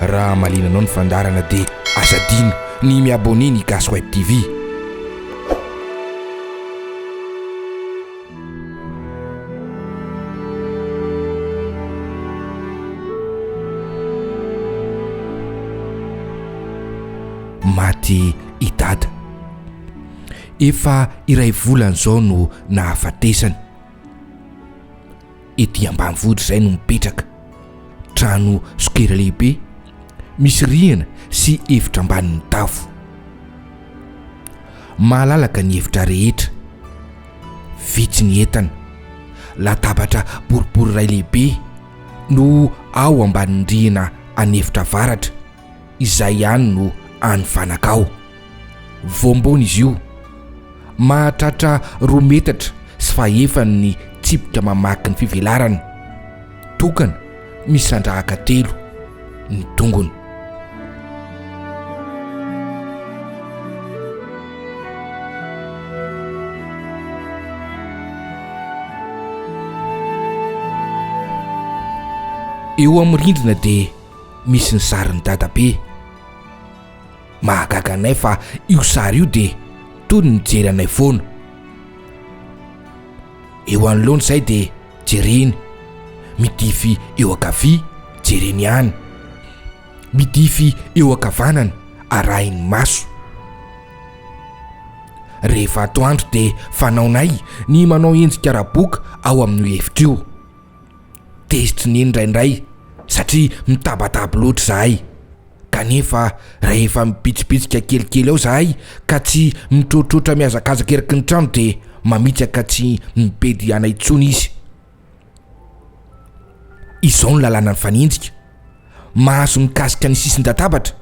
raha malinanao ny fandarana dia azadino ny miabone ny Gasy Web TV. Maty i dada, efa iray volana zao no nahafatesany. Ety ambanivohitra izay no mipetraka, trano sokera lehibe, misy rihana sy efitra ambanin'ny tafo. Mahalalaka ny efitra rehetra, vitsy ny entana, latabatra boribory iray lehibe no ao ambanin'ny rihana any efitra avaratra, izay ihany no any fanakao. Voambony izy io, mahatratra 2 metatra sy fahefany ny tsipika mamaky ny fivelarana, tokana misy sandrahaka 3 ny tongony. Eo amin'ny rindrina dia misy ny sarin'ny dadabe. Mahagaga anay fa io sary io dia toy ny mijery anay foana. Eo anoloana izay dia jereny, midify eo ankavia, jereny ihany, midify eo ankavanana, arahiny maso. Rehefa atoandro dia fanaonay ny manao endrika raboka ao amin'ny efitra io. Tezitry ny indraindray satria mitabataba loatra zahay, kanefa rehefa mipitsipitsika kelikely ao zahay ka tsy mitrotrotra mihazakazaka eraky ny trano dia mamitsaka tsy mipedy anay intsony izy. Izao ny lalàna ny fanenjika, mahazo mikasika ny sisin-databatra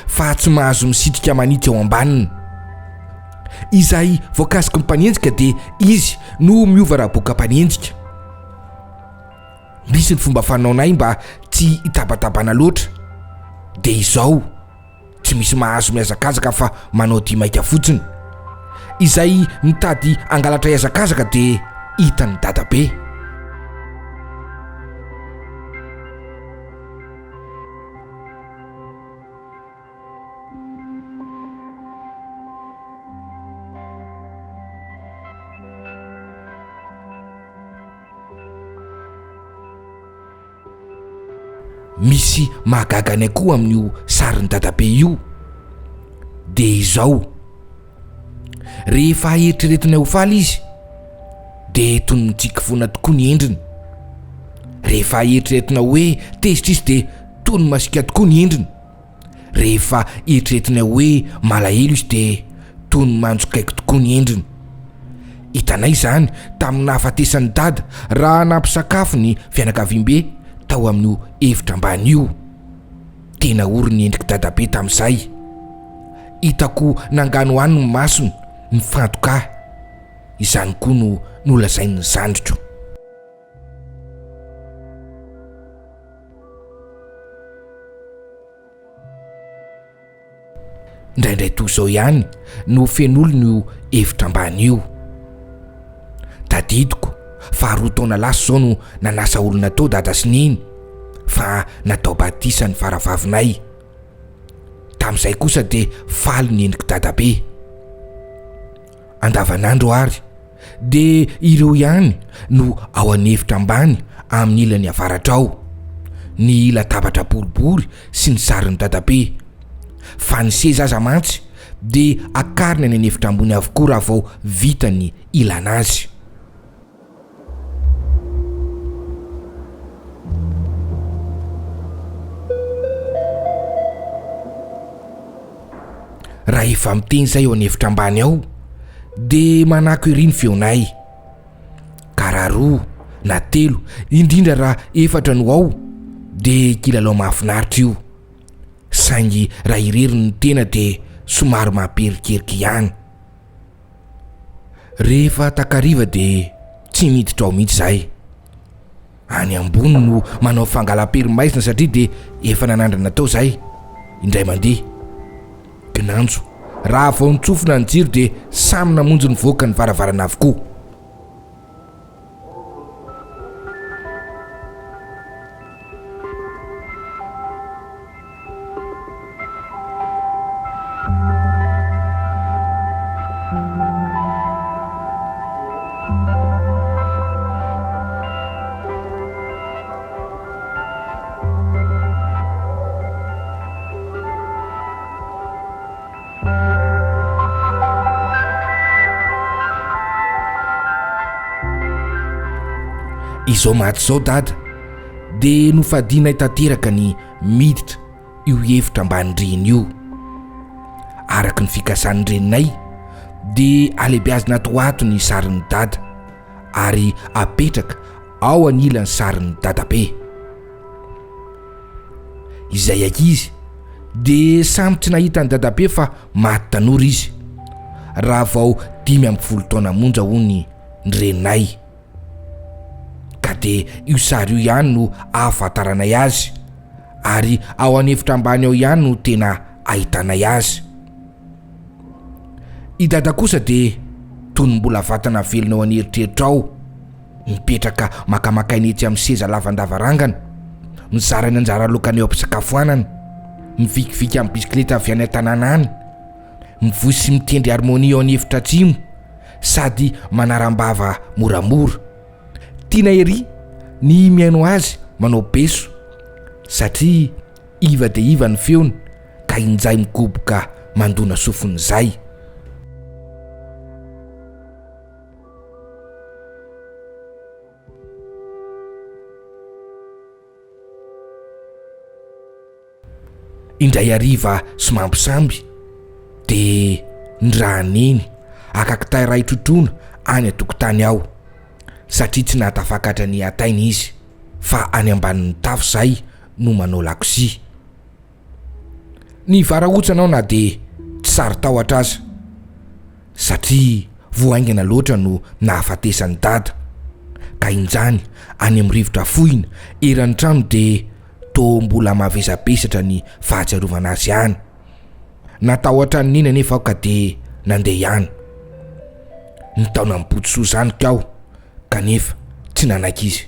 fa tsy mahazo misitrika manitsy ao ambaniny. Izay voakasika ny mpanenjika dia izy no miova raboka mpanenjika. Misy ny fomba fanaonay mba tsy hitabatabana loatra, dia izao tsy misy mahazo mihazakazaka fa manao dimaika fotsiny. Izay mitady angalatra ihazakazaka dia hitany dadabe. Misy mahagaga anay koa amin'io sarin'ny dadabe io dia izao, rehefa eritreretinay ho faly izy dia toy ny mitsikifona tokoa ny endriny. Rehefa eritreretina hoe tezitra izy dia toy ny masika tokoa ny endriny. Rehefa eritreretinay hoe malahelo izy dia toy ny manjokaiko tokoa ny endriny. Hitanay izany tamin'ny nahafatesany dada raha nampisakafo ny fianakaviam-be tao amin'io efitra ambany io. Tena ory ny endriky dadabe tamin'izay. Hitako nangano hany ny masony, ny fantoka. Izany koa no nolazainy ny zandriko. Indraindray toy izao ihany no fen'olona io efitra ambany io. Tadidiko fa 2 taona lasa zao no nanasa olona tao dada sy neny, fa natao batisa ny faravavinay. Tamin'izay kosa dia faly ny endriky dadabe. Andavanandro ary dia ireo ihany no ao an'efitra ambany amin'ny ilany avaratra ao, ny latabatra boribory sy ny sarin'ny dadabe. Fa ny seza aza mantsy dia akarina ny an'efitra ambony avokoa raha vao vita ny ilana azy. Raha efa miteny izay eo an'efitra ambany ao dia manako ery ny feonay. Karaha 2 na 3, indrindra raha 4 no ao dia kilalao mahafinaritra io. Saingy raha irery ny tena dia somary mamperikerika ihany. Rehefa takariva dia tsy miditra ao mihitsy zahay. Any ambony no manao fangalam-perimaizina satria dia efa nanandrana tao zahay indray mandeha. Gnanjo, raha vao nitsofina ny jiro dia samy namonjy ny voaka ny varavarana avokoa. izao maty zao dada dia nofadinay tanteraka ny miditra io hevitra ambanyreny io. Araka ny fikasany reninay dia alehibiazina atoato ny sarin'ny dada ary apetraka ao anilany sarin'ny dadabe. Izay ankizy dia samy tsy nahita ny dadabe fa maty tanora izy raha vao 15 taona monja hoy ny reninay. Ka dia io sary io ihany no ahafantaranay azy ary ao anefitra ambany ao ihany no tena ahitanay azy. I dada kosa dia toy ny mbola vatana velona ao aneritreritra ao, mipetraka makamakainy etsy amin'ny seza lavandavarangana, mizara ny anjara lokany eo am-pisakafoanana, mivikiviky amin'ny bisikleta avy any an-tanàna any, mivoy sy mitendry harmonia ao anefitra atsimo sady manaram-bava moramora. Tiana ery ny miaino azy manao beso satria iva dia iva ny feony ka injay mikoboka mandona sofon'izay. Indray ariva sy mampisamby dia ndrahaneny akakitay ray trotrona any atokotany ao satria tsy nahatafakatra ny atainy izy fa any ambanin'ny tafo zay no manao lakosia. Ny varaotsanao na dia tsy sary tahotra aza satria voaingana loatra no nahafatesany dada ka injany any amin'ny rivotra fohina eran'ny trano dia to mbola mavesapesatra ny fahatsiarovana azy any. Natahotra ny nina nefa ka dia nandeha ihany. Ny taona mipotsoa zany kao kanefa tsy nanaiky izy.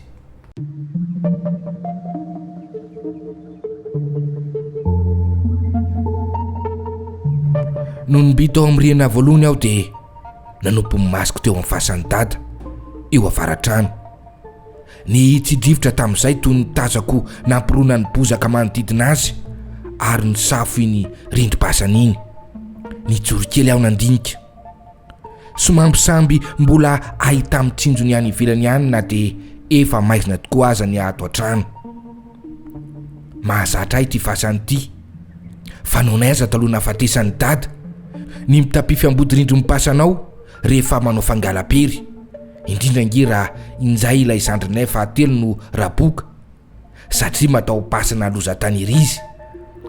No nibita ao amin'ny rihana voalohany aho dia nanompo masoko teo amin'ny fasan'ny dada eo avaratrano. Ny tsidrivotra tamin'izay toy ny tazako nampirona ny bozaka manodidina azy ary ny safo iny rindrim-pasana iny. Ny joro kely aho nandinika. Somampisamby mbola ahita mitsinjony any ivelany ihany na dia efa maizina tokoa aza ny ato an-trano. Mahazatra ahy ty fasany ity. Fanaonay aza taloha nahafatesany dada ny mitapify ambody rindrim-pasanao rehefa manao fangala-pery, indrindra nge raha injay ilay zandrinay fahatelo no raboka satria matao pasana loza-tany ery izy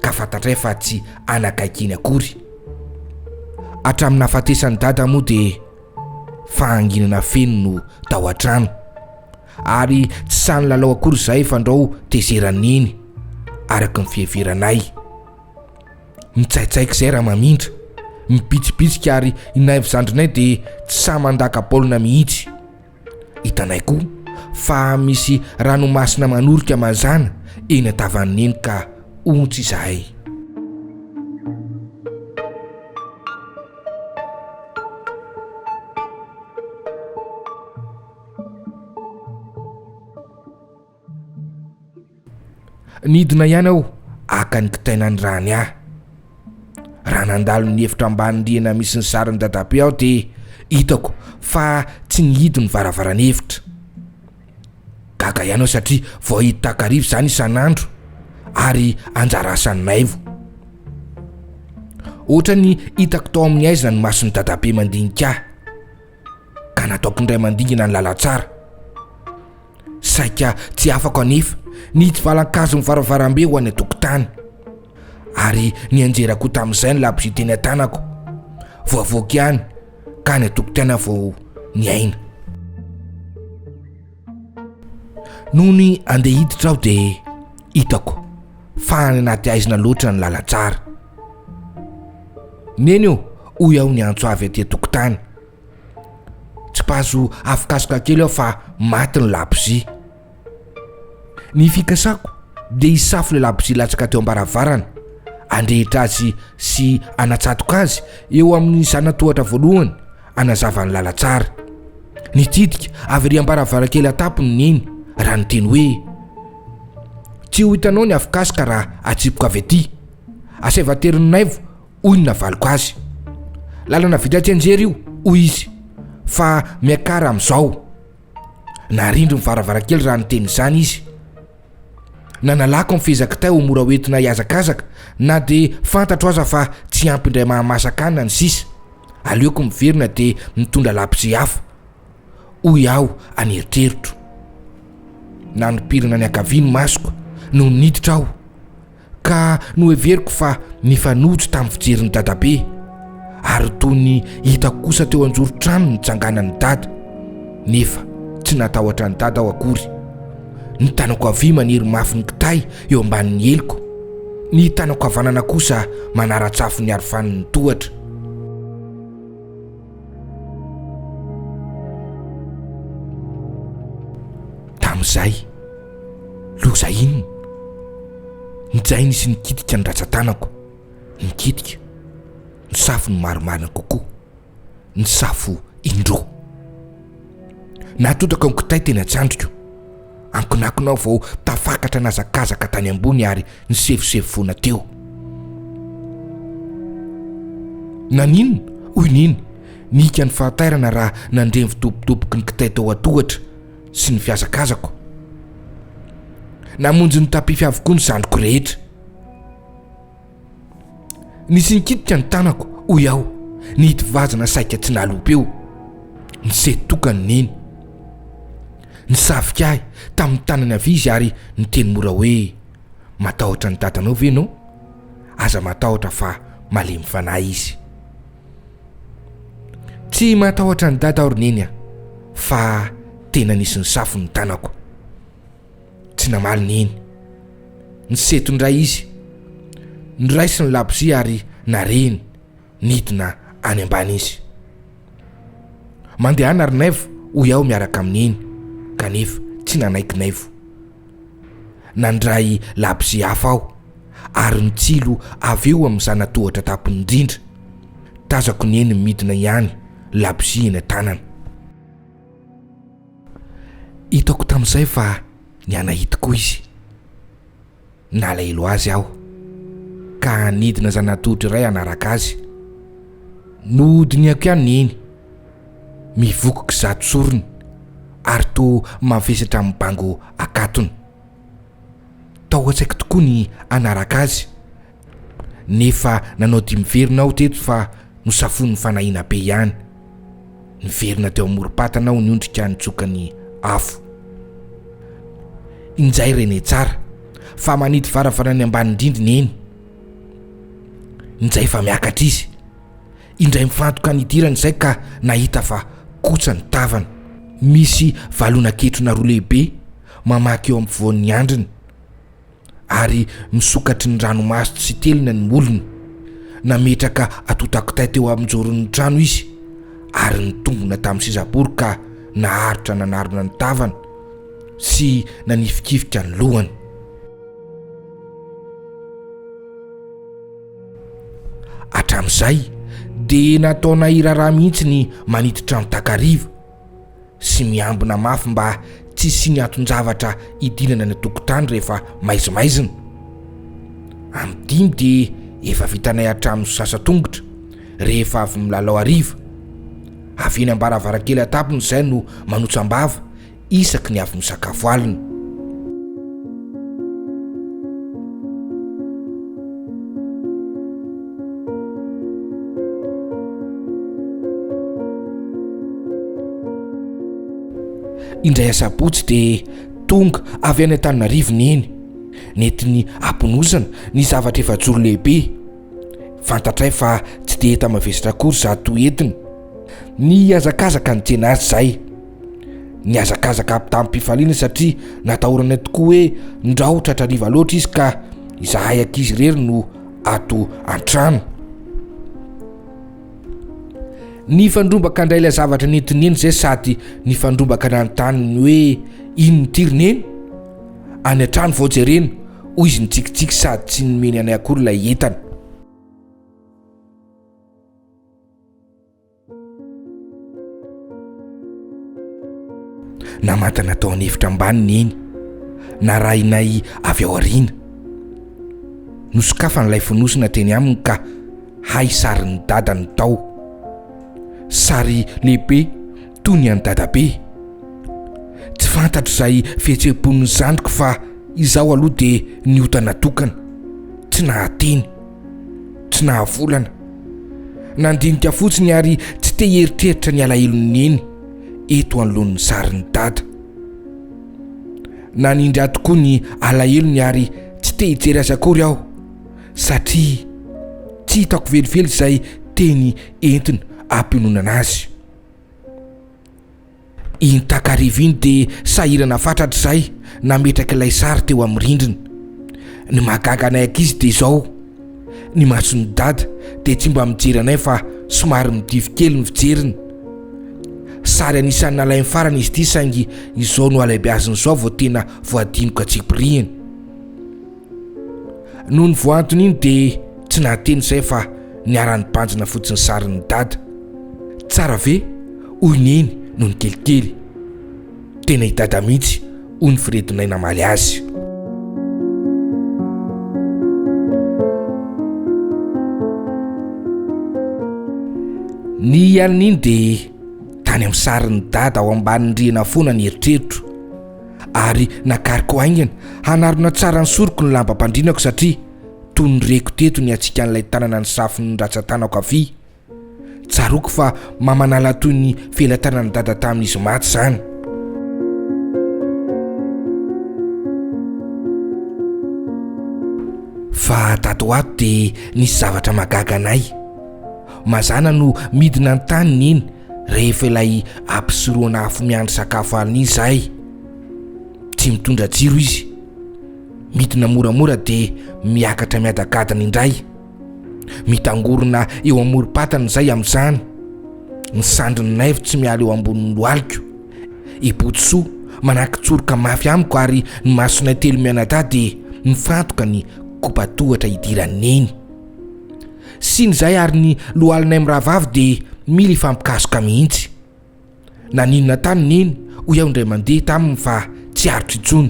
ka fantatray fa tsy anakaikiny akory. Hatramin'ny nahafatesany dada moa dia fahanginana feno no tao an-trano ary tsy sany lalao akory izay fandrao tezerany eny araka ny fiheveranay. Mitsaitsaika izay raha mamindra, mipitsipitsika ary inayvy zandrinay dia tsy sa mandaka baolina mihitsy. Hitanay koa fa misy ranomasina manorika mazana eny an-tavan'ny eny ka ontsy izahay. Nidina ihany aho aka ny kitainany rany ahy. Raha nandalo ny efitra ambany-rihana misy ny sarin'ny dadabe aho dia hitako fa tsy nihidy ny varavaran'ny efitra. Gaga ihany aho satria vao hita takarivo izany isan'andro ary anjara asan'ny maivo. Ohatra ny hitako tao amin'ny aizina ny mason'ny dadabe mandinika ahy ka nataoko indray mandingana ny lalatsara. Saika tsy afako anefa ny tsy valan-kazo ny varavarambe ho any an-tokotany ary ny anjerako tamin'izay ny labozia teny an-tanako voavoaka ihany ka ny an-tokotany vao ny aina. Noho ny andeha hiditra aho dia hitako fa any anaty aizina loatra ny lalatsara. Neny eo hoy aho ny antso avy aty an-tokotany. Tsy pazo afikasoka kely aho fa maty ny labozia. Ny fikasako dia hisafo ilay labozia latsaka teo ambaravarana, andrehitra azy sy anatsatoka azy eo amin'ny zanatohatra voalohany anazava ny lalatsara. Nitidika avy ry ambaravarakely atapony neny raha niteny hoe tsy ho hitanao ny afikasoka raha atsipoka avy aty. Asaivaterininaivo hoy ny navaliko azy. Lalana vita tsy anjery io hoy izy fa miakara amin'izao. narindry mivaravarakely raha nyteny izany izy. Na nalako mifezaka tay ho mora hoentina hiazakazaka na dia fantatro aza fa tsy ampy indray mahamasaka any na ny sisa, aleoko miverina dia mitondra lapsy hafa hoy aho aneritrerito. Nanompirina ny akaviny masoko no niditra aho ka no heveriko fa nifanojo tamin'ny fijerin'ny dadabe, ary toy ny hitako kosa teo anjoro-trano nitsanganany dada, nefa tsy natahotra ny dada aho akory. Ny tanako avy maniry mafy ny kitay eo ambanin'ny heliko, ny tanako havanana kosa manara-tsafo ny arofaniny tohatra. Tamin'izay loza inona nijay nisy nikitika ny ratsan-tanako, nikitika ny safo ny maromarina kokoa, ny safo indro. Natotaka ny kitay teny an-tsandriko, ankonakonao vao tafakatra nazakazaka tany ambony ary nisevosevofoana teo. Naninona hoy niny nika ny fahatairana raha nandreny fitopotopoky ny kitay tao atohatra sy ny fiazakazako. Namonjy ny tapify avokoa ny zandriko rehetra. Nisy nikitika ny tanako hoy aho, nihity vazana saika tsy nalopa eo, nisetokany neny. Nisavika ahy tamin'ny tanany avy izy ary niteny mora hoe, matahotra ny dadanao ve no? Aza matahotra fa malemy fanahy izy. Tsy matahotra ny dada oroneny fa tena nisy ny safo ny tanako. Tsy namaly neny, niseto ndray izy, niraisy ny labozia ary nareny nidina any ambany izy. Mandeha ary naivo hoy aho miaraka amin'iny, kanefa tsy nanaikinaivo. Nandray labozia hafa aho ary nitsilo avy eo amin'ny zanatohatra tapony indrindra, tazako ny eny midina ihany labozia eny an-tanana. Hitako tamin'izay fa nianahity koa izy. Nalahelo azy aho ka nidina zanatohatra iray anaraka azy, nodiniako ihany eny, mivokoka zato sorony ary to mavesatra amin'ny bango akatony. Tao an-tsaiko tokoa ny anaraka azy, nefa nanao dia miverina aho teto fa nosafony fanahina be ihany. Niverina teo amorom-patana aho niondrika nitsokany afo. Injay rene tsara fa manidy varavarany ambany indrindriny eny. Injay fa miakatra izy, indray mifantoka nidirany izay ka nahita fa kosa ny tavana. Misy valona ketrona roa lehibe mamaky eo ampovoan'ny andriny ary misokatry ny ranomaso sy telina ny molony. Nametraka atota-kitay teo amin'joron'ny trano izy ary nitombona tamin'ny sizabory ka naharitra nanarona ny tavana sy nanifikifika ny lohany. Hatramin'izay dia nataona iraraha mihitsy ny maniditra ny takariva sy miambina mafy mba tsy sy ny aton-javatra idinana ny tokotany rehefa maizimaizina. Amin'ny dimy dia efa vitanay hatramin'ny sasa-tongotra rehefa avy milalao hariva. Avy eny ambaravarakely atapony izay no manotsa-mbava isaky ny avy misakafo alina. Indray asabotsy dia tonga avy any Antananarivo eny, netiny amponosana ny zavatra efajoro lehibe. Fantatray fa tsy dia eta mavesatra akory zato entina. Ny azakazaka ny tena azy izay, ny azakazaka tamin'ny mpifaliana satria natahorana tokoa hoe ndraotra trariva loatra izy ka izahay ankizy rery no ato an-trano. Ny fandrombaka andray ilay zavatra nentineny izay sady ny fandrombaka nanontanyny hoe ino ny tirineny any an-trano vao jerena hoy izy nitsikitsiky sady tsy nomeny anay akory ilay entana. Namantana tao anefitra ambaniny eny, narahinay avy ao ariana. Nosokafana ilay fonosina teny aminy ka hay sarin'ny dadany tao. Sary lehibe toy ny any dadabe. fantatra izay fihetseham-pon'ny zandriko fa izaho aloha dia niota natokana, tsy nahateny, tsy nahavolana, nandinika fotsiny ary tsy te heritreritra ny alahelo eny eto anoloan'ny sarin'ny dada. Nanindra tokoa ny alahelony ary tsy te hijery azy akory aho satria tsy hitako velively izay teny entina ampiononana azy. Iny takariva iny dia sahirana fatratra izay nametraka ilay sary teo amin'ny rindrina. Ny mahagaga anay ankizy dia izao: ny mason'ny dada dia tsy mba mijery anay fa somary midivy kely ny fijeriny. Sary anisan'ny nalainy farany izy ity saingy izao no alaibiaziny izao vao tena voadiniko atsipirihany. Noho ny voantony iny dia tsy nahateny izay fa niara-ny banjina fotsiny sarin'ny dada. Tsara ve? Hoy ny eny noho ny kelikely. Tena hidada mihitsy, hoy ny firedonay namaly azy. Ny alin'iny dia tany amin'ny sarin'ny dada ao ambanin'ny rihana foana ny eritreritro, ary nakariko aingana hanarona tsara ny soroko ny lamba-pandrinako satria toy ny reko teto ny atsika n'ilay tanana ny safin'ny ratsan-tanako avy. Tsaroko fa mamanala toy ny felan-tanany dada tamin'izy maty izany. Fa tato ato dia nisy zavatra mahagaga anay. Mazana no midina ny taniny iny rehefa ilay ampisoroana afo miandry sakafo alina izahay. Tsy mitondra jiro izy, midina moramora dia miakatra miadakadana indray, mitangorona eo amorom-patana izay amin'izany. Ny sandriny naivo tsy miala eo ambonin'ny loaliko, ibotsoa manankitsoroka mafy amiko ary ny masonay telo mianadahy dia mifantoka ny kopa-tohatra hidirany eny. Sy n'izay ary ny lohalinay miravavy dia mila ifampikasoka mihitsy. Naninona taniny eny hoy aho indray mandeha taminy fa tsy arotra intsony.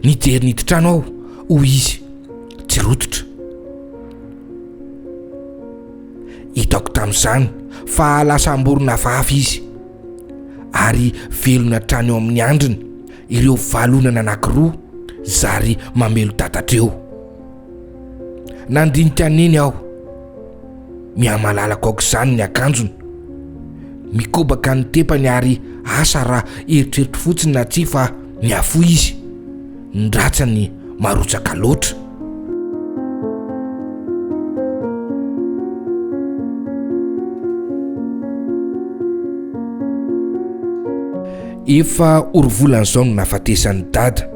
Nijery niditra aho hoy izy, tsy rototra. Hitako tamin'izany fa lasa amborona vavy izy ary velona trano eo amin'ny andriny ireo valonana anankiroa zary mamelo dadatreo. Nandinika neny aho, miamalalako aok'izany ny akanjony, mikobaka ny tepany ary asa raha eritreritro fotsiny na tsy fa miafo izy, ndratsany marotsaka loatra. Efa orovolan'izao no nafatesan'ny dada,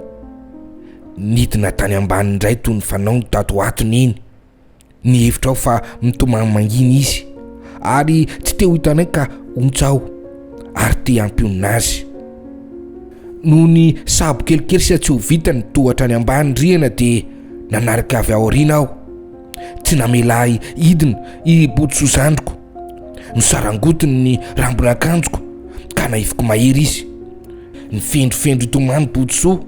nidina tany ambany indray toy ny fanao ny tato atony iny. Ny hevitra aho fa mitomany manginy izy ary tsy te ho hitanay ka ontsa aho ary te hampionina azy. Noho ny sabo kelikely sy tsy ho vita ny tohatra any ambany rihana dia nanaraka avy aoriana aho, tsy namelahy hidina ibotso zandriko. Nisarangotiny ny rambon'akanjoko ka naiviko mahery izy. Ny fendrofendro itomany botso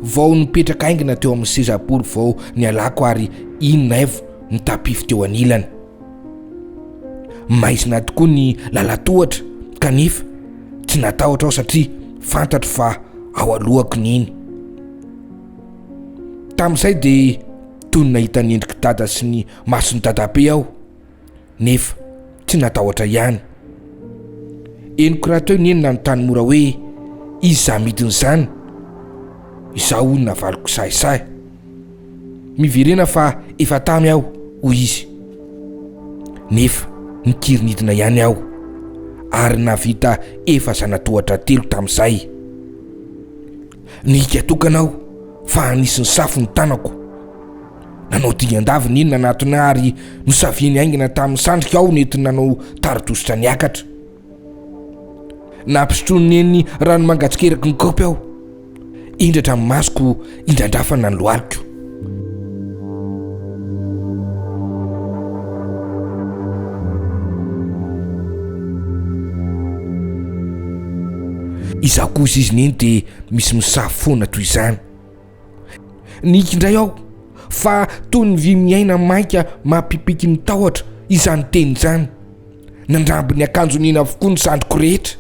vao nipetraka aingana teo amin'ny sezapoly vao nialako ary iny naivo nitapify teo anilana. Maizina tokoa ny lalatohatra kanefa tsy natahotra aho satria fantatro fa ao alohako niny. Tamin'izay dia toy ny nahita ny endriky dada sy ny mason'ny dadabe aho, nefa tsy natahotra ihany. Eniko raha teo ny enina ny tany mora hoe izy za midiny izany, izaho hoy navaliko sahisahy. Miverena fa efa tamy aho hoy izy, nefa nikirinidina ihany aho ary navita efa zanatohatra telo tamin'izay. Nika tokana aho fa anisin'ny safo ny tanako. Nanao dingan-daviny iny nanatona ary nosaviany aingana tamin'ny sandrika aho nentina nanao tarodositra niakatra. Nampisotroniny eny rano mangatsikeraka ny kaopy aho, indratra amin'ny masoko indrandrafana ny lohaliko. Izaho kosa izy neny dia misy misafo foana toy izany. Nikindray aho fa toy ny vy miaina mainka mampipiky ny tahotra izany teny izany. Nandramby ny akanjo nina avokoa ny sandriko rehetra.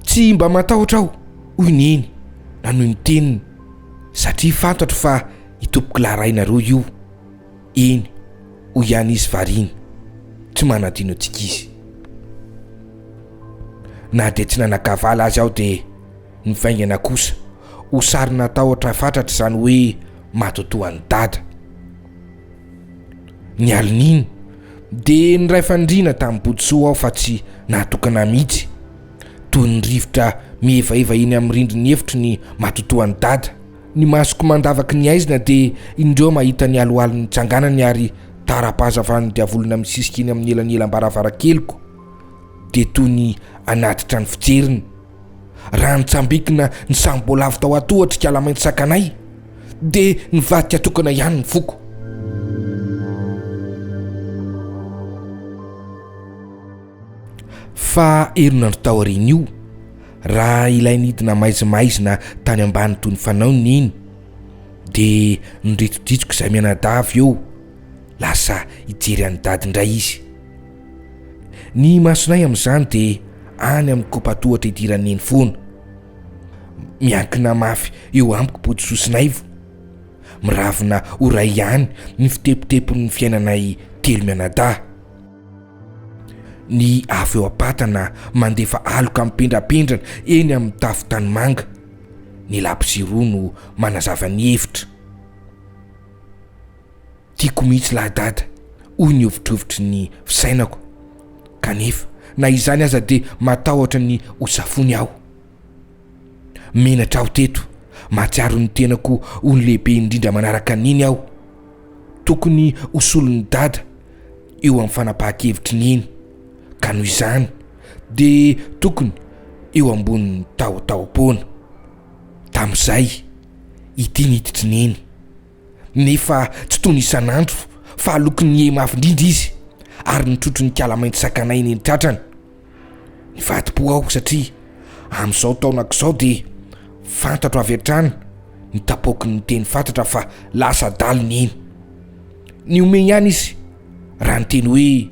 Tsy mba matahotra aho hoy neny na noho ny teniny satria fantatro fa hitompoko laharainareo io. Eny hoy ihany izy variana tsy manadino antsika izy. Na dia tsy nanakavala azy aho dia nivaingana kosa ho sary natahotra fatratra izany hoe matotoan'ny dada. Ny alin'iny dia ny ray fandriana tamin'ny boditsoa aho fa tsy nahatokana mihitsy, toy ny rivotra mihevaeva eny amin'ny rindriny efitra ny matotoan'ny dada. Ny masoko mandavaky ny aizina dia indreo mahita ny alohalony tsanganany ary tara-pahazavan'ny diavolona misisika eny amin'ny elanyelam-baravarankeliko dia toy ny anatitra ny fijeriny. Raha nitsambikina ny sambolavy tao atohatra kalamainty sakanay dia nivadika tokana ihany ny foko. Fa herinandro tao aoriana io, raha ilay nidina maizimaizina tany ambany toy ny fanaony iny dia nidritrodritsiko izay mianadavy eo, lasa hijery any dady indray izy. Ny masonay amin'izany dia any amin'ny kopatohatra idiraneny foana, miankina mafy eo amiko bodisosonaivo, miravina ho ray ihany ny fitepitepon'ny fiainanay telo mianadahy. Ny afo eo apatana mandefa aloka mipendrapendrana eny amin'ny tafo tanimanga, ny lapisy roa no manazava ny hevitra. Tiako mihitsy lahdada, hoy ny ovitrovitry ny fisainako, kanefa na izany aza dia matahotra ny hosafony aho. Menatra aho teto, mahatsiaro ny tenako ho ny lehibe indrindra manaraka niny aho. Tokony hosolon'ny dada eo amin'ny fanapahan-kevitry niny, ka noho izany dia tokony eo ambonin'ny tahotaho-poana. Tamin'izay ity niditry neny, nefa tsy toy ny isan'andro fa alokon'ny mafy indrindra izy ary nitrotro ny kalamainty sakanay ny tratrany. Nivady-po aho satria amin'izao taonak'izao dia fantatro avy hatrany ny tapoky ny teny fantatra fa lasa daly neny. Ny omeny ihany izy raha ny teny hoe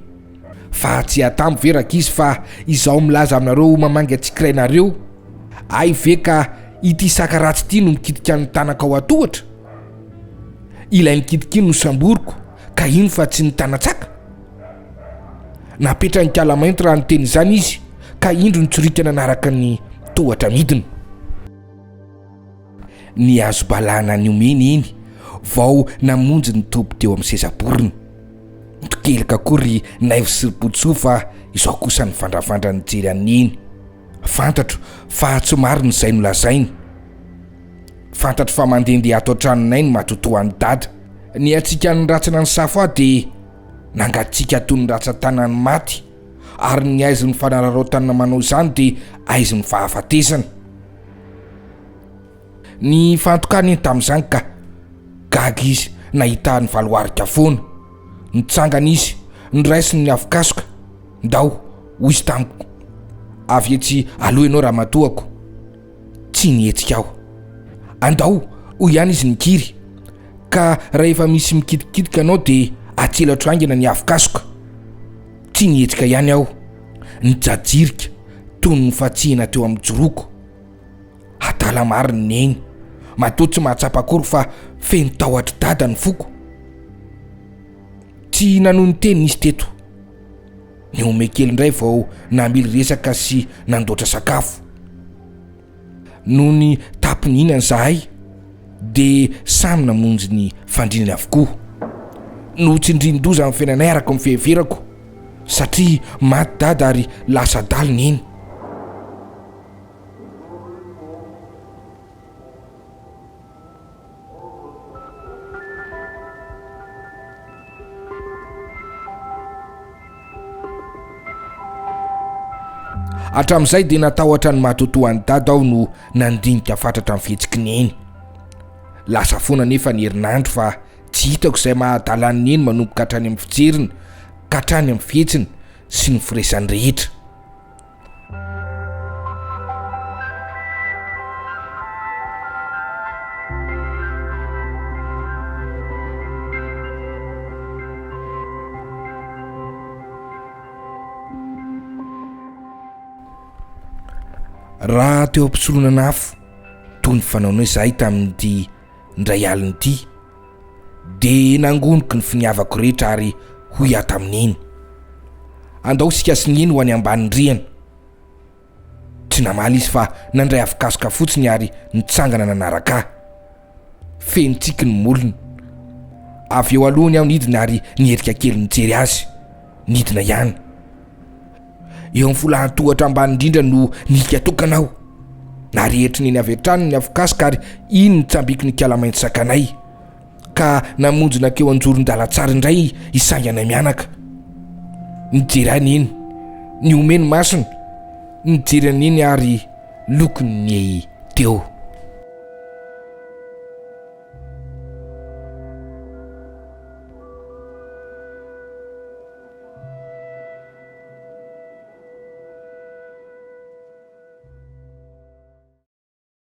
fa tsy hatambo veraka izy fa izaho milaza aminareo mamangy atsikirainareo, ay ve ka ity sakaratsy ity no mikitika ny tanaka ao atohatra? Ilay nikitika iny no samboriko, ka ino fa tsy ny tanatsaka? Napetra ny kalamainty raha ny teny izany izy, ka indro nitsoritana naraka ny tohatra midina. Ny azo balana ny omeny iny vao namonjy ny tobo teo amin'ny sezaboriny. Nitokelika akory naivo sy boditsoa fa izao kosa ny vandravandra ny jery an'iny. Fantatro fa tsy mariny izay nolazainy. Fantatro fa mandehandeha ato an-tranonay ny matotoan'ny dada. Ny atsika ny ratsana ny safo aho dia nangatsika toy ny ratsan-tanany maty, ary ny aizy ny fanararaotanana manao izany dia aizy ny fahafatesana. Ny fantokany eny tamin'izany ka gaga izy nahita ny valoarika foana. Nitsangana izy, niraisiny ny avokasoka. Ndao hoy izy tamiko, avy etsy aloha ianao raha matoako. Tsy nihetsika aho. Andao hoy ihany izy nikiry, ka rehefa misy mikitikitika anao dia atselatra aingana ny avokasoka. Tsy nihetsika ihany aho, nijajirika toy ny fatsihana teo amin'ny joroko. Adala mariny neny, matoa tsy mahatsapa akory fa feno tahotra dada ny foko. Tsy nanohy ny teniny izy teto. Ny omekely indray vao namily resaka sy nandoatra sakafo. Noho ny tampininany zahay dia samy namonjy ny fandrinany avokoa. No tsindrin-doza amin'ny fiainanay araka ny fiheverako, satria maty dada ary lasa daly neny. Hatramin'izay dia natahotra ny mahatotoan'ny dada aho no nandinika fatratra amin'ny fihetsiky neny. Lasa foana nefa ny herinandro fa tsy hitako izay mahadalany neny manomboka hatrany amin'ny fijeriny ka hatrany amin'ny fihetsiny sy ny firesany rehetra. raha teo ampisolonana afo toy ny fanaonao izahay tamin'ity ndray aliny ity dia nangoniko ny finiavako rehetra ary hoy aho tamin'iny andao sika sininy ho any ambanindriana tsy namaly izy fa nandray avikasoka fotsiny ary nitsangana nanaraka fentsiky ny molony avy eo alohany aho nidina ary nierika kely nijery azy nidina ihany eo amin'ny folahan-tohatra ambany indrindra no nika tokanao narehetry neny avy hatrany ny avikasoka ary iny nitsambiky ny kalamainty sakanay ka namonjona keo anjoron-dalatsara indray isangana mianaka nijery an'iny ny omeny masony nijery an'iny ary lokony ny teo